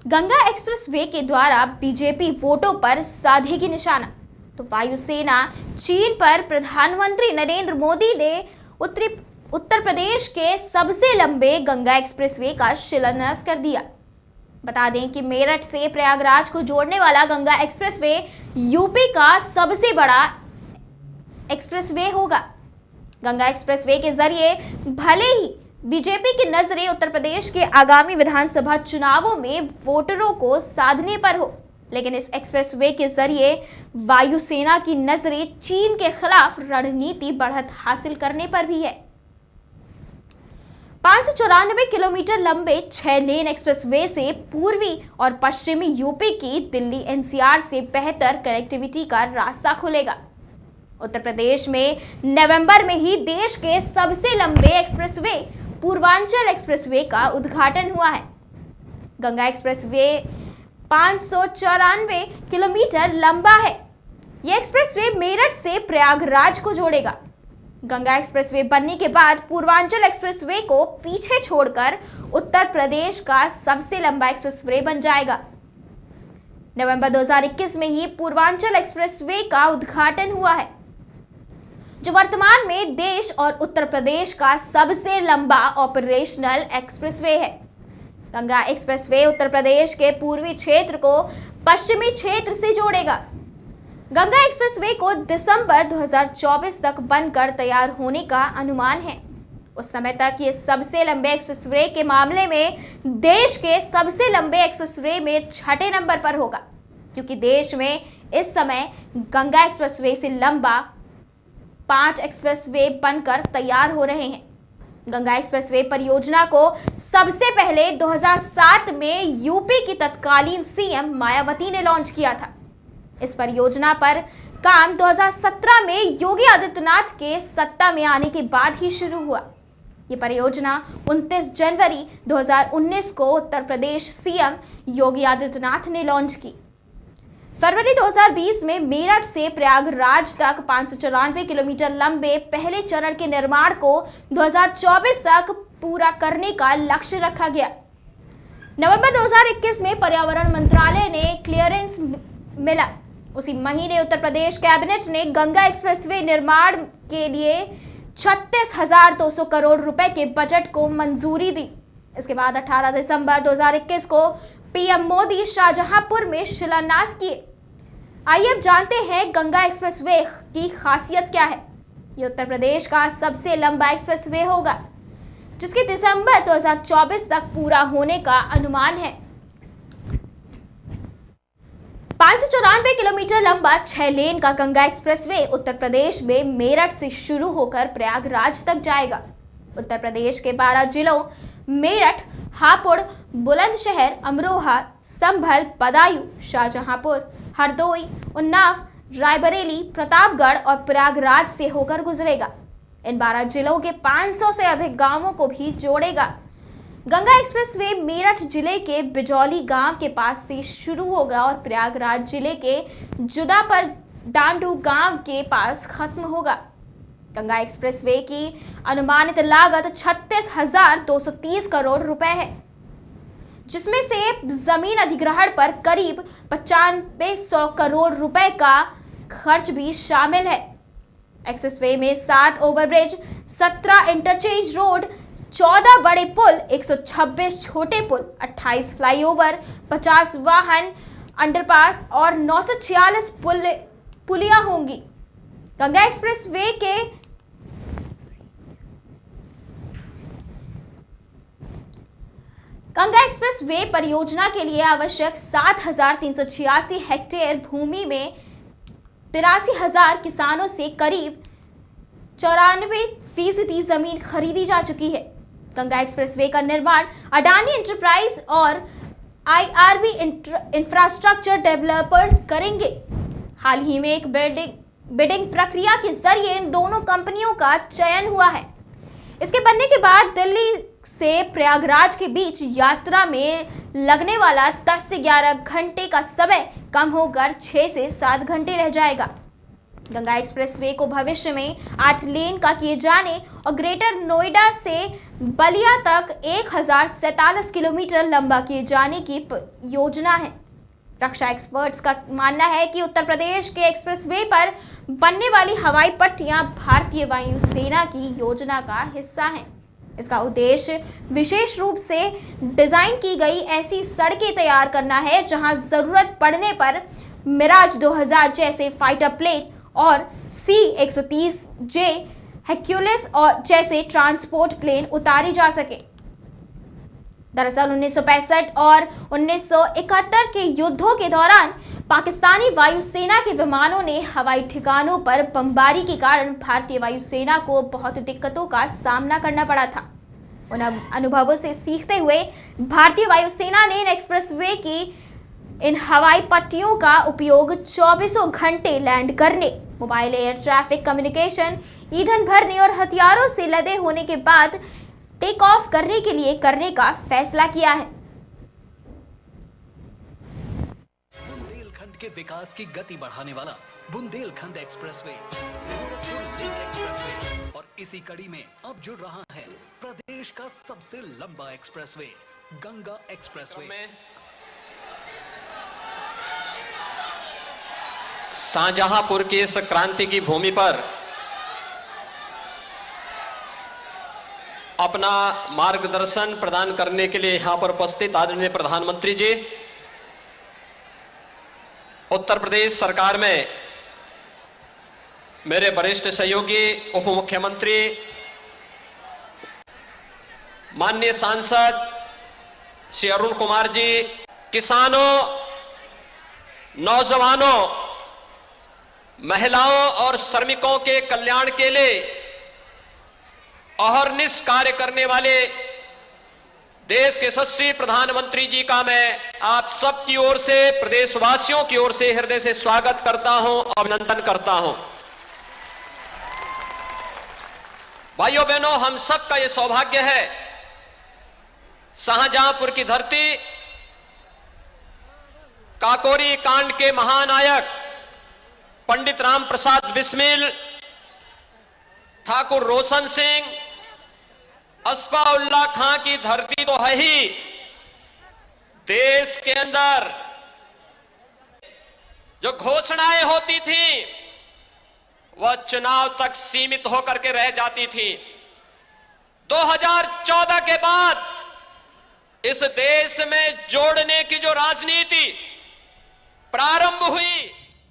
Ganga express way के द्वारा BJP वोटों पर साधेगी निशाना। तो वायुसेना चीन पर प्रधानमंत्री नरेंद्र मोदी ने उत्तर प्रदेश के सबसे लंबे गंगा एक्सप्रेस वे का शिलान्यास कर दिया। बता दें कि मेरठ से प्रयागराज को जोड़ने वाला गंगा एक्सप्रेस वे यूपी का सबसे बड़ा एक्सप्रेस वे होगा। गंगा एक्सप्रेस वे के जरिए भले ही बीजेपी की नजरें उत्तर प्रदेश के आगामी विधानसभा चुनावों में वोटरों को साधने पर हो, लेकिन इस एक्सप्रेस वे के जरिए वायुसेना की नजरें चीन के खिलाफ रणनीति बढ़त हासिल करने पर भी है। 594 किलोमीटर लंबे 6 लेन एक्सप्रेस वे से पूर्वी और पश्चिमी यूपी की दिल्ली एनसीआर से बेहतर कनेक्टिविटी का रास्ता खुलेगा। उत्तर प्रदेश में नवंबर में ही देश के सबसे लंबे एक्सप्रेसवे पूर्वांचल एक्सप्रेसवे का उद्घाटन हुआ है। गंगा एक्सप्रेसवे 594 किलोमीटर लंबा है। यह एक्सप्रेसवे मेरठ से प्रयागराज को जोड़ेगा। गंगा एक्सप्रेसवे बनने के बाद पूर्वांचल एक्सप्रेसवे को पीछे छोड़कर उत्तर प्रदेश का सबसे लंबा एक्सप्रेसवे बन जाएगा। नवंबर 2021 में ही पूर्वांचल एक्सप्रेसवे का उद्घाटन हुआ है, जो वर्तमान में देश और उत्तर प्रदेश का सबसे लंबा ऑपरेशनल एक्सप्रेसवे है। गंगा एक्सप्रेसवे उत्तर प्रदेश के पूर्वी क्षेत्र को पश्चिमी क्षेत्र से जोड़ेगा। गंगा एक्सप्रेसवे को दिसंबर 2024 तक बनकर तैयार होने का अनुमान है। उस समय तक ये सबसे लंबे एक्सप्रेसवे के मामले में देश के सबसे लंबे एक्सप्रेसवे में 6ठे नंबर पर होगा, क्योंकि देश में इस समय गंगा एक्सप्रेसवे से लंबा 5 एक्सप्रेसवे बनकर तैयार हो रहे हैं। गंगा एक्सप्रेसवे परियोजना को सबसे पहले 2007 में यूपी की तत्कालीन सीएम मायावती ने लॉन्च किया था। इस परियोजना पर काम 2017 में योगी आदित्यनाथ के सत्ता में आने के बाद ही शुरू हुआ। ये परियोजना 29 जनवरी 2019 को उत्तर प्रदेश सीएम योगी आदित्यनाथ ने लॉन्च की। फरवरी 2020 में मेरठ से प्रयागराज तक 594 किलोमीटर लंबे पहले चरण के निर्माण को 2024 तक पूरा करने का लक्ष्य रखा गया। नवंबर 2021 में पर्यावरण मंत्रालय ने क्लियरेंस मिला। उसी महीने उत्तर प्रदेश कैबिनेट ने गंगा एक्सप्रेसवे निर्माण के लिए 36,200 करोड़ रुपए के बजट को मंजूरी दी। इसके बाद 18 दिसंबर 2021 को पीएम मोदी शाहजहांपुर में शिलान्यास किए। आइए अब जानते हैं गंगा एक्सप्रेसवे की खासियत क्या है। ये उत्तर प्रदेश का सबसे लंबा एक्सप्रेसवे होगा, जिसके दिसंबर 2024 तक पूरा होने का अनुमान है। 594 किलोमीटर लंबा 6 लेन का गंगा एक्सप्रेसवे उत्तर प्रदेश में मेरठ से शुरू होकर प्रयागराज तक जाएगा। उत्तर प्रदेश के 12 जिलों मेरठ, हापुड़, बुलंदशहर, अमरोहा, संभल, बदायूं, शाहजहांपुर, हरदोई, उन्नाव, रायबरेली, प्रतापगढ़ और प्रयागराज से होकर गुजरेगा। इन 12 जिलों के 500 से अधिक गांवों को भी जोड़ेगा। गंगा एक्सप्रेसवे मेरठ जिले के बिजौली गांव के पास से शुरू होगा और प्रयागराज जिले के जुदापर डांडू गांव के पास खत्म होगा। गंगा एक्सप्रेसवे की अनुमानित लागत 36,230 करोड़ रुपए है, जिसमें से जमीन अधिग्रहण पर करीब 9500 करोड़ रुपए का खर्च भी शामिल है। एक्सप्रेसवे में 7 ओवरब्रिज, 17 इंटरचेंज रोड, 14 बड़े पुल, 126 छोटे पुल, 28 फ्लाईओवर, 50 वाहन अंडरपास और 946 पुलियां होंगी। गंगा एक्सप्रेसवे परियोजना के लिए आवश्यक 7,386 हेक्टेयर भूमि में 83,000 किसानों से करीब 94% जमीन खरीदी जा चुकी है। गंगा एक्सप्रेसवे का निर्माण अडानी एंटरप्राइज और आईआरबी इंफ्रास्ट्रक्चर डेवलपर्स करेंगे। हाल ही में एक बिडिंग प्रक्रिया के जरिए इन दोनों कंपनियों का चयन हुआ है। इसके बनने के बाद दिल्ली से प्रयागराज के बीच यात्रा में लगने वाला 10 से 11 घंटे का समय कम होकर 6 से 7 घंटे रह जाएगा। गंगा एक्सप्रेसवे को भविष्य में 8 लेन का किए जाने और ग्रेटर नोएडा से बलिया तक 1047 किलोमीटर लंबा किए जाने की योजना है। रक्षा एक्सपर्ट्स का मानना है कि उत्तर प्रदेश के एक्सप्रेसवे पर बनने वाली हवाई पट्टियां भारतीय वायुसेना की योजना का हिस्सा हैं। इसका उद्देश्य विशेष रूप से डिजाइन की गई ऐसी सड़कें तैयार करना है जहां जरूरत पड़ने पर मिराज 2000 जैसे फाइटर प्लेन और C-130J हेक्यूलिस और जैसे ट्रांसपोर्ट प्लेन उतारी जा सके। दरअसल 1965 और 1971 के युद्धों के दौरान पाकिस्तानी वायुसेना के विमानों ने हवाई ठिकानों पर बमबारी के कारण भारतीय वायुसेना को बहुत दिक्कतों का सामना करना पड़ा था। उन अनुभवों से सीखते हुए भारतीय वायुसेना ने इन एक्सप्रेसवे की इन हवाई पट्टियों का उपयोग 24 घंटे लैंड करने, मोबाइल एयर ट्रैफिक कम्युनिकेशन, ईंधन भरने और हथियारों से लदे होने के बाद टेक ऑफ करने के लिए करने का फैसला किया है। बुंदेलखंड के विकास की गति बढ़ाने वाला Bundelkhand expressway, Gorakhpur link expressway और इसी कड़ी में अब जुड़ रहा है प्रदेश का सबसे लंबा एक्सप्रेसवे गंगा एक्सप्रेसवे। शाहजहांपुर की इस क्रांति की भूमि पर अपना मार्गदर्शन प्रदान करने के लिए यहां पर उपस्थित आदरणीय प्रधानमंत्री जी, उत्तर प्रदेश सरकार में मेरे वरिष्ठ सहयोगी उप मुख्यमंत्री, माननीय सांसद श्री अरुण कुमार जी, किसानों, नौजवानों, महिलाओं और श्रमिकों के कल्याण के लिए अहर्निश कार्य करने वाले देश के यशस्वी प्रधानमंत्री जी का मैं आप सब की ओर से, प्रदेशवासियों की ओर से हृदय से स्वागत करता हूं, अभिनंदन करता हूं। भाइयों बहनों, हम सब का यह सौभाग्य है, शाहजहांपुर की धरती काकोरी कांड के महानायक पंडित राम प्रसाद बिस्मिल, ठाकुर रोशन सिंह, अस्फाउल्लाह खां की धरती तो है ही, देश के अंदर जो घोषणाएं होती थी वह चुनाव तक सीमित होकर के रह जाती थी। 2014 के बाद इस देश में जोड़ने की जो राजनीति प्रारंभ हुई,